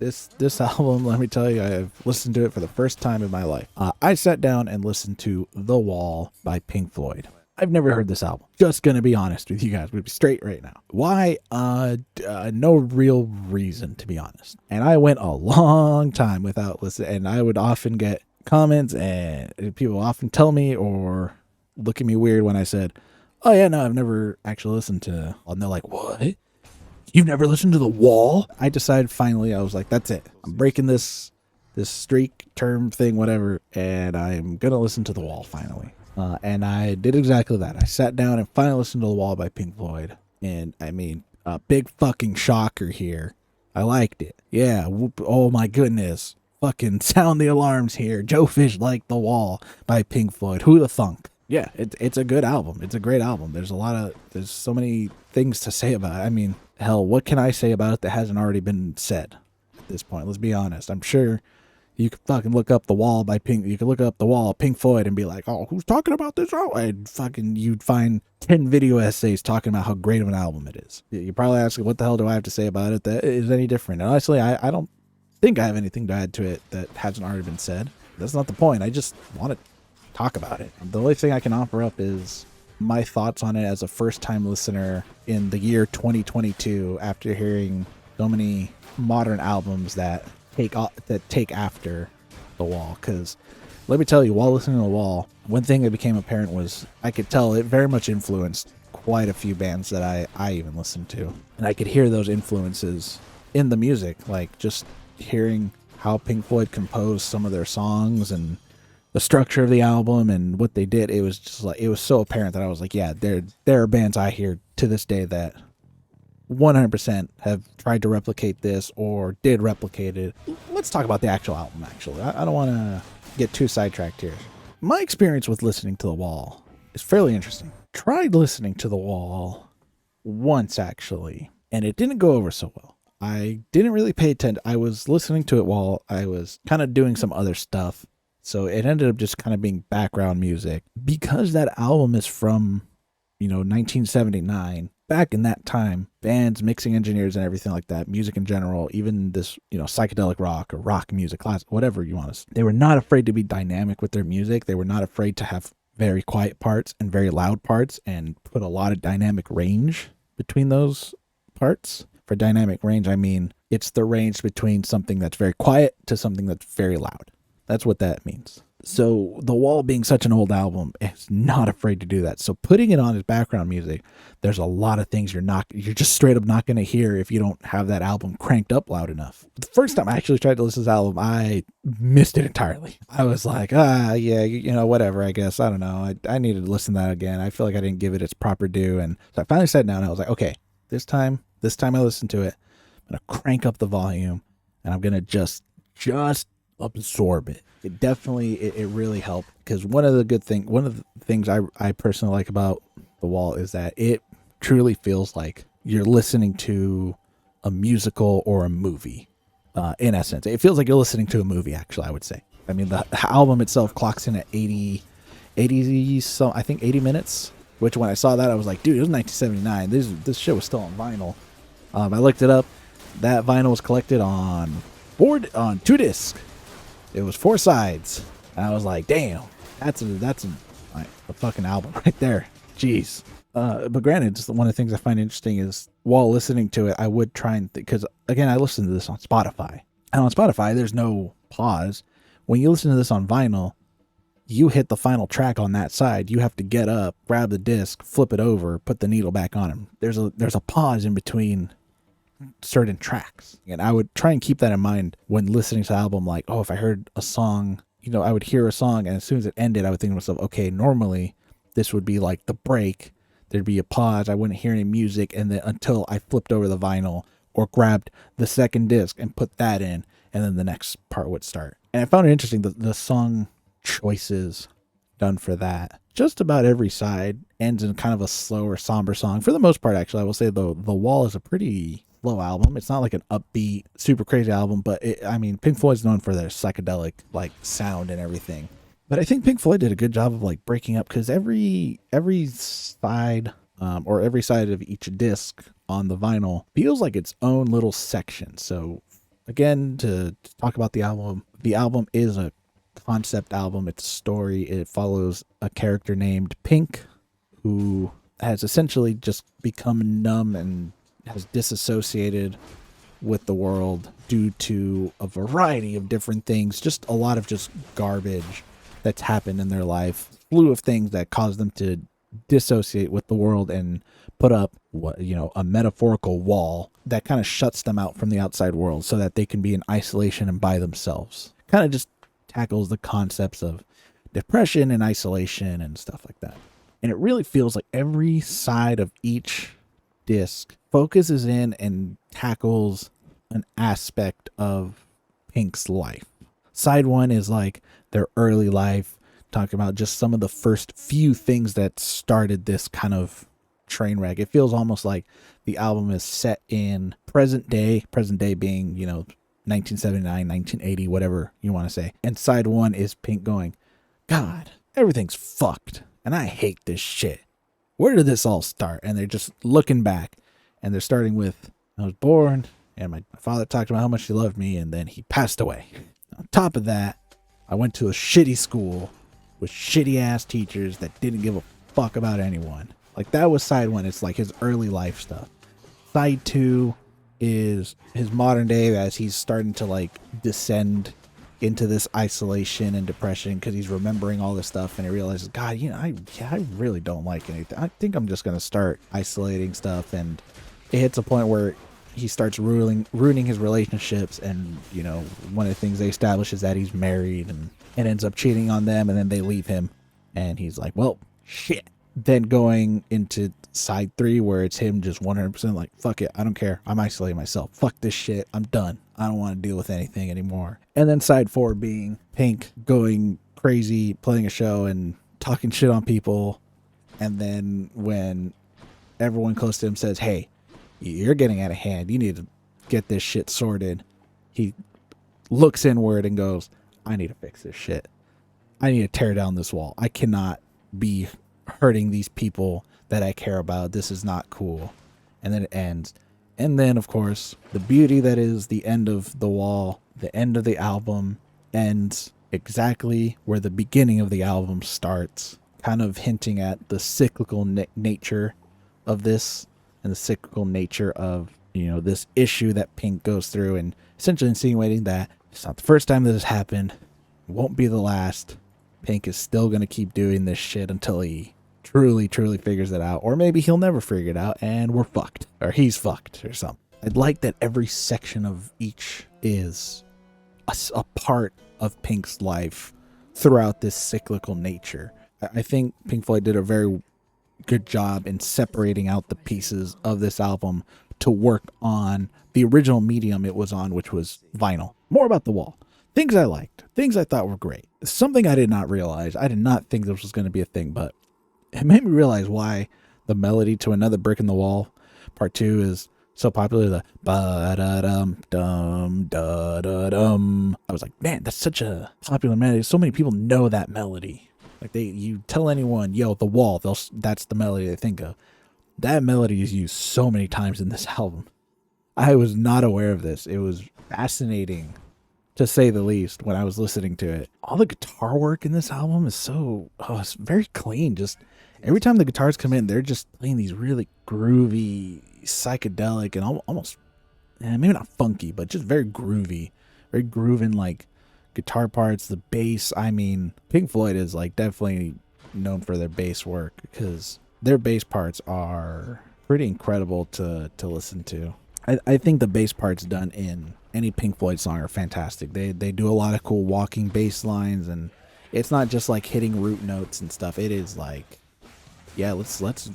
This album, let me tell you, I've listened to it for the first time in my life. I sat down and listened to The Wall by Pink Floyd. I've never heard this album. Just gonna be honest with you guys. We'll be straight right now. Why? No real reason, to be honest. And I went a long time without listening, and I would often get comments, and people often tell me or look at me weird when I said, "Oh yeah, no, I've never actually listened to." And they're like, "What? You've never listened to The Wall?" I decided finally, I was like, that's it. I'm breaking this streak, term thing, whatever, and I'm gonna listen to The Wall finally. And I did exactly that. I sat down and finally listened to The Wall by Pink Floyd. And I mean, a big fucking shocker here. I liked it. Yeah, oh my goodness. Fucking sound the alarms here. Joe Fish liked The Wall by Pink Floyd. Who the thunk? Yeah, it's a good album. It's a great album. There's so many things to say about it. I mean, hell, what can I say about it that hasn't already been said at this point? Let's be honest. I'm sure you could fucking look up The Wall by Pink. You could look up The Wall, Pink Floyd, and be like, "Oh, who's talking about this?" Oh, and fucking, you'd find 10 video essays talking about how great of an album it is. You probably ask, what the hell do I have to say about it that is any different? And honestly, I don't think I have anything to add to it that hasn't already been said. That's not the point. I just want to talk about it. The only thing I can offer up is my thoughts on it as a first-time listener in the year 2022, after hearing so many modern albums that take after The Wall. Because let me tell you, while listening to The Wall, one thing that became apparent was I could tell it very much influenced quite a few bands that I even listened to, and I could hear those influences in the music, like just hearing how Pink Floyd composed some of their songs and the structure of the album and what they did. It was just like, it was so apparent that I was like, yeah, there are bands I hear to this day that 100% have tried to replicate this or did replicate it. Let's talk about the actual album, actually. I don't want to get too sidetracked here. My experience with listening to The Wall is fairly interesting. Tried listening to The Wall once, actually, and it didn't go over so well. I didn't really pay attention. I was listening to it while I was kind of doing some other stuff, so it ended up just kind of being background music. Because that album is from, 1979, back in that time, bands, mixing engineers and everything like that, music in general, even this, psychedelic rock or rock music, class, whatever you want to say, they were not afraid to be dynamic with their music. They were not afraid to have very quiet parts and very loud parts and put a lot of dynamic range between those parts. For dynamic range, I mean, it's the range between something that's very quiet to something that's very loud. That's what that means. So The Wall, being such an old album, is not afraid to do that. So putting it on as background music, there's a lot of things you're just straight up not going to hear if you don't have that album cranked up loud enough. The first time I actually tried to listen to this album, I missed it entirely. I was like, yeah, whatever, I guess. I don't know. I needed to listen to that again. I feel like I didn't give it its proper due. And so I finally sat down and I was like, okay, this time I listened to it, I'm going to crank up the volume and I'm going to just absorb it. It definitely, it really helped, because one of the things I personally like about The Wall is that it truly feels like you're listening to a musical or a movie. In essence, it feels like you're listening to a movie, actually, I would say. I mean, the album itself clocks in at 80 minutes, which when I saw that, I was like, dude, it was 1979. This shit was still on vinyl. I looked it up. That vinyl was collected on 2 discs. It was 4 sides. And I was like, damn, that's a fucking album right there. Jeez. But granted, just one of the things I find interesting is while listening to it, I would try and because again, I listened to this on Spotify. And on Spotify, there's no pause. When you listen to this on vinyl, you hit the final track on that side. You have to get up, grab the disc, flip it over, put the needle back on him. There's a pause in between certain tracks, and I would try and keep that in mind when listening to the album. Like, oh, if I heard a song, I would hear a song, and as soon as it ended, I would think to myself, okay, normally this would be like the break. There'd be a pause. I wouldn't hear any music, and then until I flipped over the vinyl or grabbed the second disc and put that in, and then the next part would start. And I found it interesting that the song choices done for that. Just about every side ends in kind of a slower, somber song. For the most part, actually, I will say The Wall is a pretty low album. It's not like an upbeat, super crazy album, but Pink Floyd's known for their psychedelic like sound and everything. But I think Pink Floyd did a good job of like breaking up, because every side or every side of each disc on the vinyl feels like its own little section. So again, to talk about the album is a concept album. It's a story. It follows a character named Pink, who has essentially just become numb and has disassociated with the world due to a variety of different things, just a lot of just garbage that's happened in their life, slew of things that caused them to dissociate with the world and put up a metaphorical wall that kind of shuts them out from the outside world so that they can be in isolation and by themselves. Kind of just tackles the concepts of depression and isolation and stuff like that. And it really feels like every side of each disc focuses in and tackles an aspect of Pink's life. Side one is like their early life, talking about just some of the first few things that started this kind of train wreck. It feels almost like the album is set in present day being, 1979, 1980, whatever you want to say. And side one is Pink going, God, everything's fucked. And I hate this shit. Where did this all start? And they're just looking back. And they're starting with, I was born, and my father talked about how much he loved me, and then he passed away. On top of that, I went to a shitty school with shitty ass teachers that didn't give a fuck about anyone. Like, that was side one. It's like his early life stuff. Side two is his modern day as he's starting to like descend into this isolation and depression because he's remembering all this stuff and he realizes, God, I really don't like anything. I think I'm just going to start isolating stuff. And it hits a point where he starts ruining his relationships. And, one of the things they establish is that he's married and ends up cheating on them. And then they leave him. And he's like, well, shit. Then going into side three where it's him just 100% like, fuck it, I don't care. I'm isolating myself. Fuck this shit. I'm done. I don't want to deal with anything anymore. And then side four being Pink going crazy, playing a show and talking shit on people. And then when everyone close to him says, hey, you're getting out of hand, you need to get this shit sorted, he looks inward and goes, I need to fix this shit. I need to tear down this wall. I cannot be hurting these people that I care about. This is not cool. And then it ends. And then, of course, the beauty that is the end of the wall, the end of the album, ends exactly where the beginning of the album starts, kind of hinting at the cyclical nature of this and the cyclical nature of, this issue that Pink goes through, and essentially insinuating that it's not the first time that this happened. It won't be the last. Pink is still going to keep doing this shit until he truly figures it out. Or maybe he'll never figure it out and we're fucked. Or he's fucked or something. I'd like that every section of each is a part of Pink's life throughout this cyclical nature. I think Pink Floyd did a very good job in separating out the pieces of this album to work on the original medium it was on, which was vinyl. More about the wall. Things I liked. Things I thought were great. Something I did not realize. I did not think this was going to be a thing, but it made me realize why the melody to Another Brick in the Wall, part 2, is so popular. The ba-da-dum-dum-da-da-dum. I was like, man, that's such a popular melody. So many people know that melody. Like, you tell anyone, yo, The Wall, that's the melody they think of. That melody is used so many times in this album. I was not aware of this. It was fascinating, to say the least, when I was listening to it. All the guitar work in this album is it's very clean. Just every time the guitars come in, they're just playing these really groovy, psychedelic, and almost, maybe not funky, but just very groovy, very grooving, like, guitar parts. The bass, Pink Floyd is like definitely known for their bass work because their bass parts are pretty incredible to listen to. I think the bass parts done in any Pink Floyd song are fantastic. They do a lot of cool walking bass lines, and it's not just like hitting root notes and stuff. It is like, yeah, let's the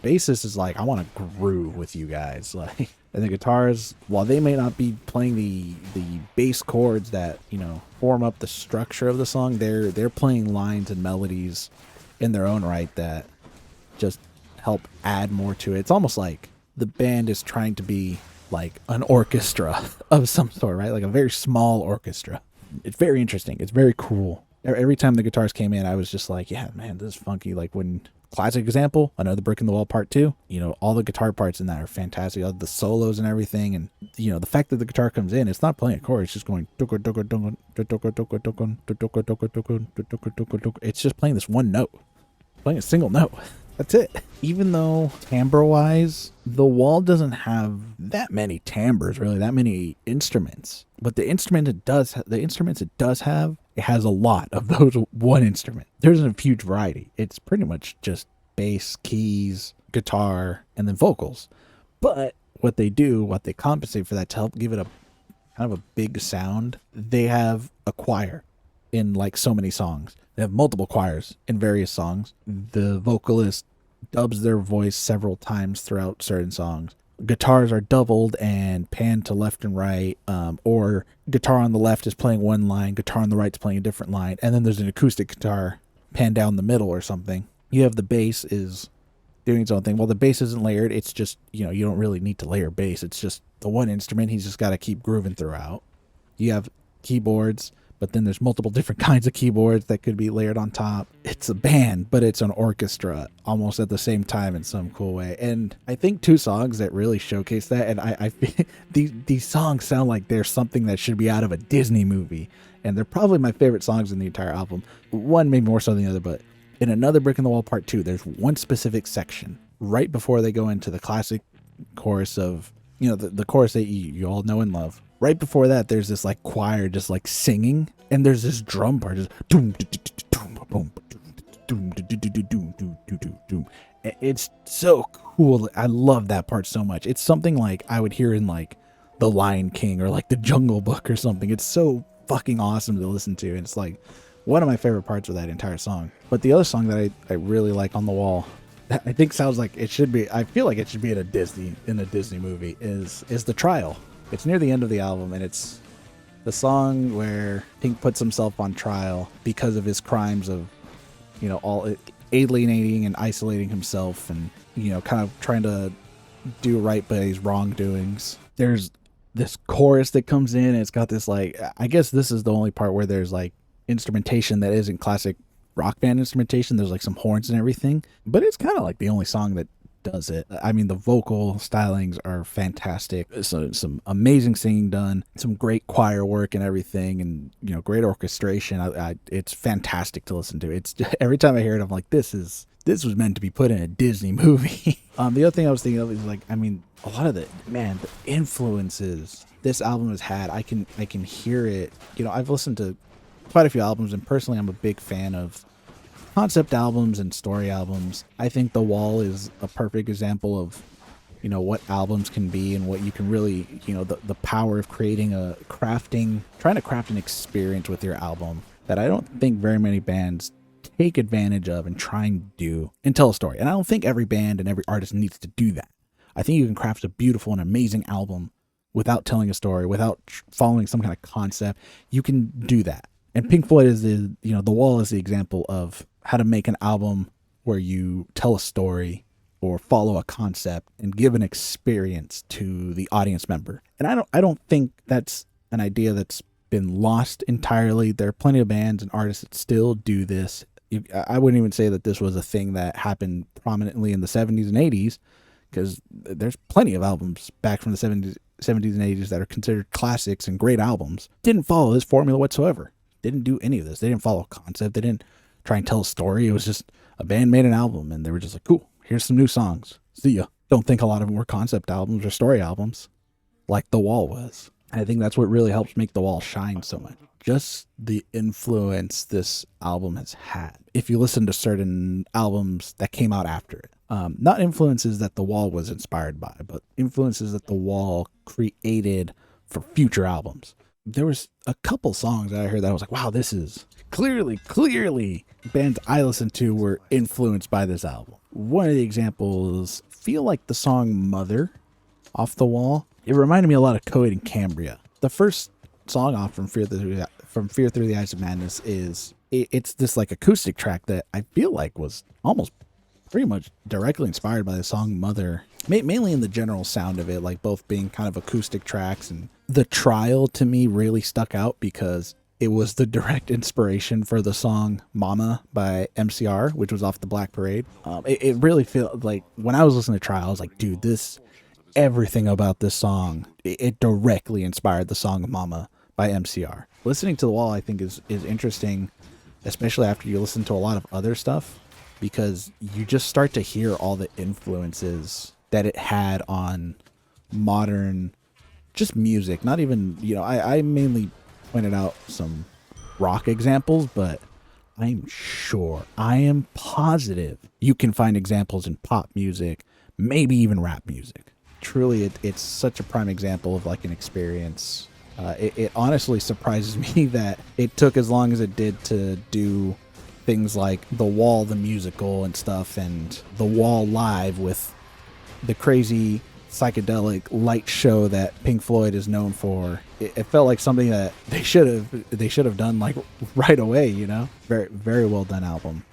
bassist is like, I want to groove with you guys. Like, and the guitars, while they may not be playing the bass chords that, form up the structure of the song, they're playing lines and melodies in their own right that just help add more to it. It's almost like the band is trying to be like an orchestra of some sort, right? Like a very small orchestra. It's very interesting. It's very cool. Every time the guitars came in, I was just like, yeah, man, this is funky. Like when classic example, Another Brick in the Wall Part 2. You know, all the guitar parts in that are fantastic. All the solos and everything. And, you know, the fact that the guitar comes in, it's not playing a chord. It's just going. It's just playing this one note. Playing a single note. That's it. Even though timbre-wise, The Wall doesn't have that many timbres, really, that many instruments. But the instruments it does have, it has a lot of those one instrument. There's a huge variety. It's pretty much just bass, keys, guitar, and then vocals. But what they compensate for that to help give it a kind of a big sound, they have a choir in like so many songs. They have multiple choirs in various songs. The vocalist dubs their voice several times throughout certain songs. Guitars are doubled and panned to left and right, or guitar on the left is playing one line, guitar on the right is playing a different line, and then there's an acoustic guitar panned down the middle or something. You have the bass is doing its own thing. Well, the bass isn't layered. It's just, you know, you don't really need to layer bass. It's just the one instrument. He's just got to keep grooving throughout. You have keyboards, but then there's multiple different kinds of keyboards that could be layered on top. It's a band, but it's an orchestra almost at the same time in some cool way. And I think two songs that really showcase that, and I these songs sound like they're something that should be out of a Disney movie. And they're probably my favorite songs in the entire album. One maybe more so than the other, but in Another Brick in the Wall Part 2, there's one specific section right before they go into the classic chorus of, you know, the chorus that you all know and love. Right before that, there's this like choir just like singing, and there's this drum part just it's so cool. I love that part so much. It's something like I would hear in like The Lion King or like The Jungle Book or something. It's so fucking awesome to listen to, and it's like one of my favorite parts of that entire song. But the other song that I really like on The Wall, that I think sounds like it should be, I feel like it should be in a Disney movie, is The Trial. It's near the end of the album, and it's the song where Pink puts himself on trial because of his crimes of, you know, all alienating and isolating himself, and, you know, kind of trying to do right by his wrongdoings. There's this chorus that comes in, and it's got this like, I guess this is the only part where there's like instrumentation that isn't classic rock band instrumentation. There's like some horns and everything, but it's kind of like the only song that does it. I mean, the vocal stylings are fantastic. So some amazing singing done, some great choir work and everything, and, you know, great orchestration. It's fantastic to listen to. It's every time I hear it, I'm like, this was meant to be put in a Disney movie. The other thing I was thinking of is like, I mean, a lot of the influences this album has had, I can hear it. You know, I've listened to quite a few albums, and personally, I'm a big fan of concept albums and story albums. I think The Wall is a perfect example of, you know, what albums can be and what you can really, you know, the power of trying to craft an experience with your album that I don't think very many bands take advantage of and try and do and tell a story. And I don't think every band and every artist needs to do that. I think you can craft a beautiful and amazing album without telling a story, without following some kind of concept. You can do that. And Pink Floyd is The Wall is the example of how to make an album where you tell a story or follow a concept and give an experience to the audience member. And I don't think that's an idea that's been lost entirely. There are plenty of bands and artists that still do this. I wouldn't even say that this was a thing that happened prominently in the 70s and 80s, because there's plenty of albums back from the 70s and 80s that are considered classics and great albums. Didn't follow this formula whatsoever. Didn't do any of this. They didn't follow a concept. They didn't try and tell a story. It was just a band made an album, and they were just like, cool, here's some new songs. See ya. Don't think a lot of them were concept albums or story albums like The Wall was. And I think that's what really helps make The Wall shine so much. Just the influence this album has had. If you listen to certain albums that came out after it, not influences that The Wall was inspired by, but influences that The Wall created for future albums. There was a couple songs that I heard that I was like, wow, this is clearly bands I listened to were influenced by this album. One of the examples, feel like the song Mother off The Wall. It reminded me a lot of Coed and Cambria. The first song off from Fear Through the Eyes of Madness it's this like acoustic track that I feel like was almost pretty much directly inspired by the song Mother, mainly in the general sound of it, like both being kind of acoustic tracks. And The Trial to me really stuck out because it was the direct inspiration for the song Mama by MCR, which was off the Black Parade. It really felt like when I was listening to Trial, I was like, dude, everything about this song, it directly inspired the song Mama by MCR. Listening to The Wall, I think, is interesting, especially after you listen to a lot of other stuff, because you just start to hear all the influences that it had on modern just music. Not even, I mainly pointed out some rock examples, but I am positive you can find examples in pop music, maybe even rap music. Truly, it's such a prime example of like an experience. It honestly surprises me that it took as long as it did to do things like The Wall, the musical and stuff, and The Wall live with the crazy psychedelic light show that Pink Floyd is known for. It felt like something that they should have done like right away, Very, very well done album.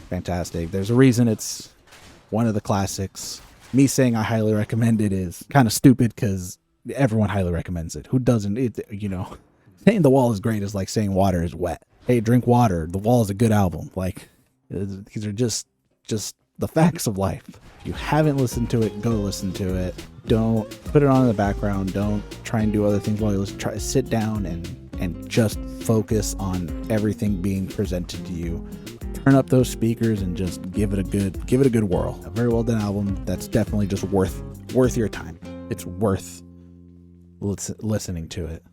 Fantastic. There's a reason it's one of the classics. Me saying I highly recommend it is kind of stupid because everyone highly recommends it. Who doesn't? Saying The Wall is great is like saying water is wet. Hey, drink water. The Wall is a good album. Like, these are just the facts of life. If you haven't listened to it, go listen to it. Don't put it on in the background. Don't try and do other things while you listen. Try to sit down and just focus on everything being presented to you. Turn up those speakers and just give it a good whirl. A very well done album that's definitely just worth your time. It's worth listening to it.